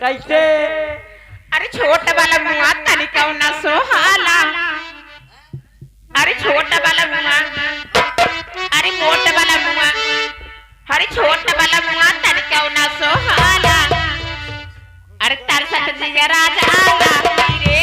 कैसे? अरे छोटा वाला मुआ तनिका ना सोहाला। अरे छोटा वाला मुआ, अरे मोटा वाला मुआ, अरे छोटा वाला मुआ तनिका ना सोहाला। अरे तार सट जिया राजा आला रे